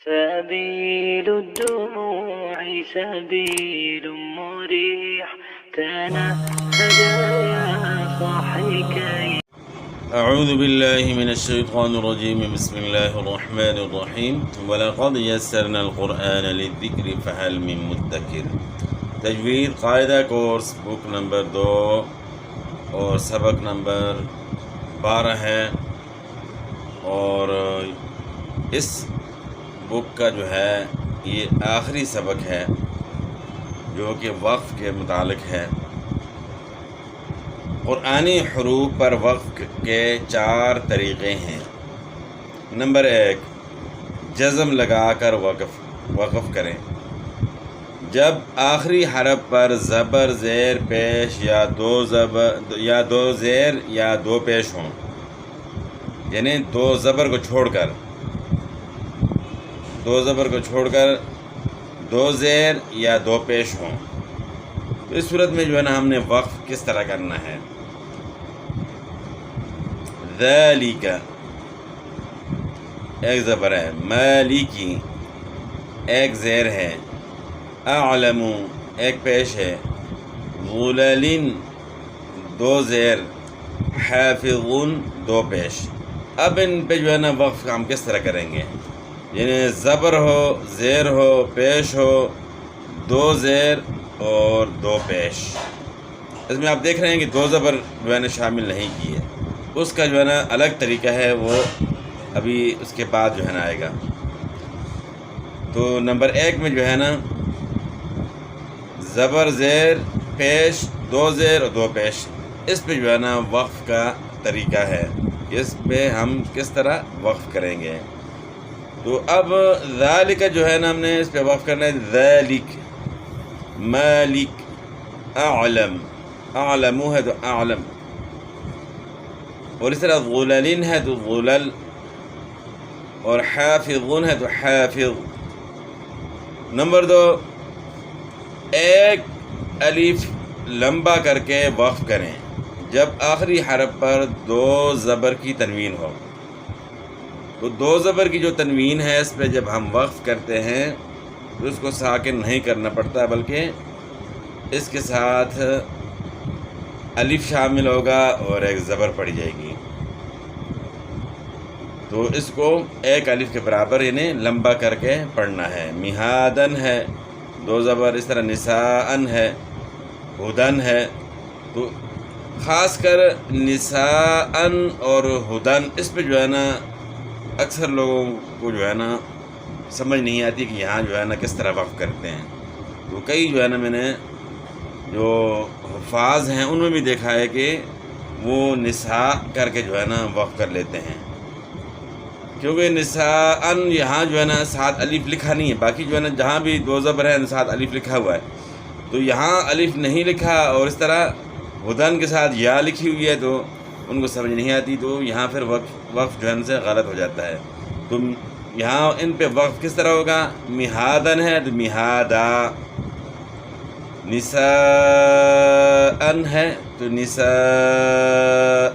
سبيل الدموع سبيل مريح تنهد يا صاحي كي. اعوذ باللہ من الشیطان الرجیم بسم اللہ الرحمن الرحیم وَلَقَدْ يَسَّرْنَا الْقُرْآنَ لِلذِّكْرِ فَهَلْ مِن مُدَّكِرٍ۔ تجوید قاعدہ کورس بک نمبر 2 اور سبق نمبر 12 ہے، اور اس بک کا جو ہے یہ آخری سبق ہے جو کہ وقف کے متعلق ہے۔ قرآنی حروف پر وقف کے 4 طریقے ہیں۔ نمبر 1، جزم لگا کر وقف کریں۔ جب آخری حرف پر زبر زیر پیش یا دو زیر یا دو پیش ہوں، یعنی دو زبر کو چھوڑ کر دو زیر یا دو پیش ہوں، تو اس صورت میں جو ہے نا ہم نے وقف کس طرح کرنا ہے۔ ذالک ایک زبر ہے، مالکی ایک زیر ہے، اعلم ایک پیش ہے، غلل دو زیر، حافظ دو پیش۔ اب ان پہ جو ہے نا وقف ہم کس طرح کریں گے، یعنی زبر ہو، زیر ہو، پیش ہو، دو زیر اور دو پیش۔ اس میں آپ دیکھ رہے ہیں کہ دو زبر جو ہے نا شامل نہیں کی ہے، اس کا جو ہے نا الگ طریقہ ہے، وہ ابھی اس کے بعد جو ہے نا آئے گا۔ تو نمبر 1 میں جو ہے نا زبر زیر پیش، دو زیر اور دو پیش، اس پہ جو ہے نا وقف کا طریقہ ہے، اس پہ ہم کس طرح وقف کریں گے۔ تو اب ذالک جو ہے نا ہم نے اس پہ وقف کرنا ہے، ذالک، مالک، اعلم، اعلم ہے تو اعلم، اور اس طرح غلل ہے تو غلل، اور حافظ ہے تو حافظ۔ نمبر 2، ایک الف لمبا کر کے وقف کریں جب آخری حرف پر 2 زبر کی تنوین ہو۔ تو 2 زبر کی جو تنوین ہے اس پہ جب ہم وقف کرتے ہیں تو اس کو ساکن نہیں کرنا پڑتا، بلکہ اس کے ساتھ الف شامل ہوگا اور ایک زبر پڑی جائے گی۔ تو اس کو ایک الف کے برابر یعنی لمبا کر کے پڑھنا ہے۔ مہادن ہے 2 زبر، اس طرح نساءن ہے، ہدن ہے۔ تو خاص کر نساءن اور ہدن، اس پہ جو ہے نا اکثر لوگوں کو جو ہے نا سمجھ نہیں آتی کہ یہاں جو ہے نا کس طرح وقف کرتے ہیں۔ تو کئی جو ہے نا میں نے جو حفاظ ہیں ان میں بھی دیکھا ہے کہ وہ نساء کر کے جو ہے نا وقف کر لیتے ہیں، کیونکہ نساءن یہاں جو ہے نا ساتھ الف لکھا نہیں ہے، باقی جو ہے نا جہاں بھی 2 زبر ہے ساتھ الف لکھا ہوا ہے، تو یہاں الف نہیں لکھا، اور اس طرح ہدن کے ساتھ یا لکھی ہوئی ہے، تو ان کو سمجھ نہیں آتی، تو یہاں پھر وقف جو ہے سے غلط ہو جاتا ہے۔ تو یہاں ان پہ وقف کس طرح ہوگا، مہادن ہے تو مہادا، نساءن ہے تو نساء،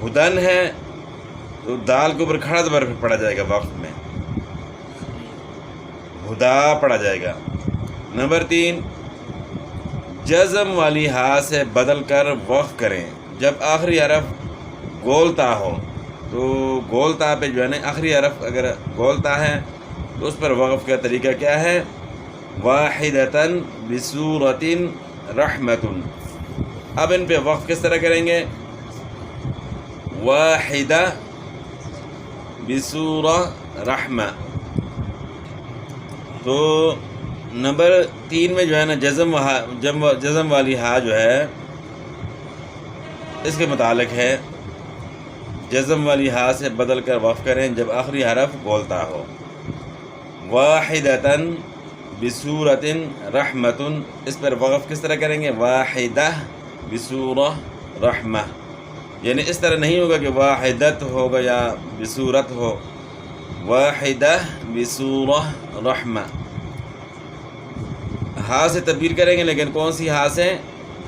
ہدن ہے تو دال کے اوپر کھڑا زبر پڑا جائے گا، وقف میں ہدا پڑا جائے گا۔ نمبر 3، جزم والی ہا سے بدل کر وقف کریں جب آخری حرف گولتا ہو۔ تو گولتا پہ جو ہے نا آخری حرف اگر گولتا ہے تو اس پر وقف کا طریقہ کیا ہے، واحدتاً بصورت رحمت۔ اب ان پہ وقف کس طرح کریں گے، واحدہ بصورہ رحمہ۔ تو نمبر 3 میں جو ہے نا جزم والی ہا جو ہے اس کے متعلق ہے، جزم والی ہا سے بدل کر وقف کریں جب آخری حرف بولتا ہو۔ واحدتاً بصورت رحمت، اس پر وقف کس طرح کریں گے، واحدہ بصورہ رحمہ، یعنی اس طرح نہیں ہوگا کہ واحدت ہوگا یا بصورت ہو، واحدہ بصورہ رحمہ۔ ہا سے تبدیل کریں گے، لیکن کون سی ہا سے،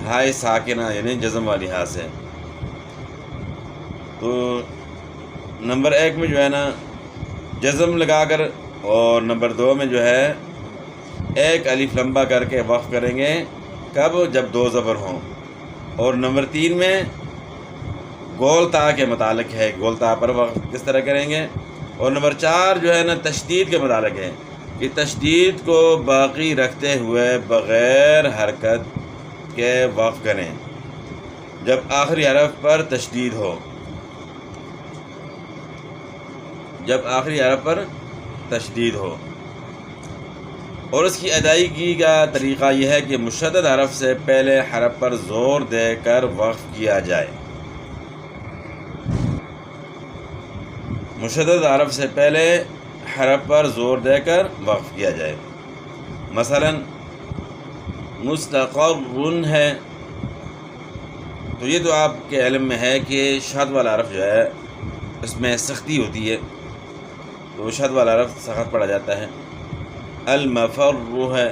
ہائے ساکنہ یعنی جزم والی ہا سے۔ تو نمبر 1 میں جو ہے نا جزم لگا کر، اور نمبر 2 میں جو ہے ایک الف لمبا کر کے وقف کریں گے، کب؟ جب 2 زبر ہوں. اور نمبر 3 میں گول تا کے متعلق ہے، گول تا پر وقف کس طرح کریں گے. اور نمبر 4 جو ہے نا تشدید کے متعلق ہے کہ تشدید کو باقی رکھتے ہوئے بغیر حرکت کے وقف کریں جب آخری حرف پر تشدید ہو. جب آخری حرف پر تشدید ہو. اور اس کی ادائیگی کا طریقہ یہ ہے کہ مشدد حرف سے پہلے حرف پر زور دے کر وقف کیا جائے. مشدد حرف سے پہلے حرف پر زور دے کر وقف کیا جائے. مثلا مستقر ہے، تو یہ تو آپ کے علم میں ہے کہ شد والا حرف جو ہے اس میں سختی ہوتی ہے، تو شد والا حرف سخت پڑا جاتا ہے. المفر ہے،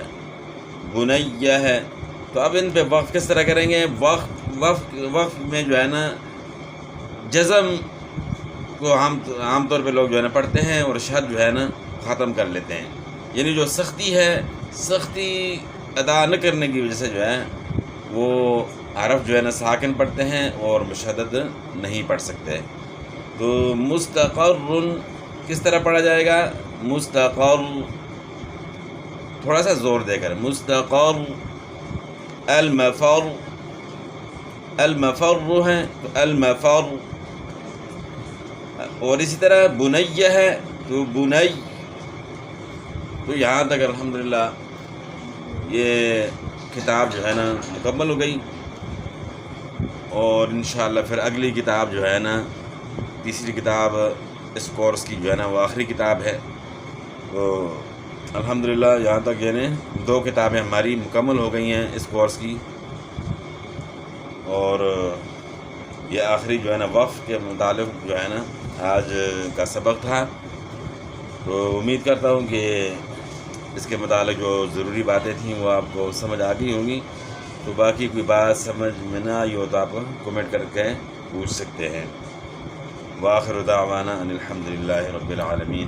بنیہ ہے، تو اب ان پہ وقف کس طرح کریں گے؟ وقف میں جو ہے نا جزم کو عام طور پہ لوگ جو ہے نا پڑھتے ہیں اور شد جو ہے نا ختم کر لیتے ہیں. یعنی جو سختی ہے، سختی ادا نہ کرنے کی وجہ سے جو ہے وہ حرف جو ہے نا ساکن پڑھتے ہیں اور مشدد نہیں پڑھ سکتے. تو مستقر کس طرح پڑھا جائے گا؟ مستقر تھوڑا سا زور دے کر، مستقر. المفر، المفر ہے تو المفر. اور اسی طرح بنیہ ہے تو بنی. تو یہاں تک الحمدللہ یہ کتاب جو ہے نا مکمل ہو گئی، اور انشاءاللہ پھر اگلی کتاب جو ہے نا تیسری کتاب اس کورس کی جو ہے نا وہ آخری کتاب ہے. تو الحمدللہ یہاں تک یعنی 2 کتابیں ہماری مکمل ہو گئی ہیں اس کورس کی، اور یہ آخری جو ہے نا وقف کے متعلق جو ہے نا آج کا سبق تھا. تو امید کرتا ہوں کہ اس کے متعلق جو ضروری باتیں تھیں وہ آپ کو سمجھ آ گئی ہوں گی. تو باقی کوئی بات سمجھ میں نہ آئی ہو تو آپ کمنٹ کر کے پوچھ سکتے ہیں. وآخر دعوانا ان الحمدللہ رب العالمین.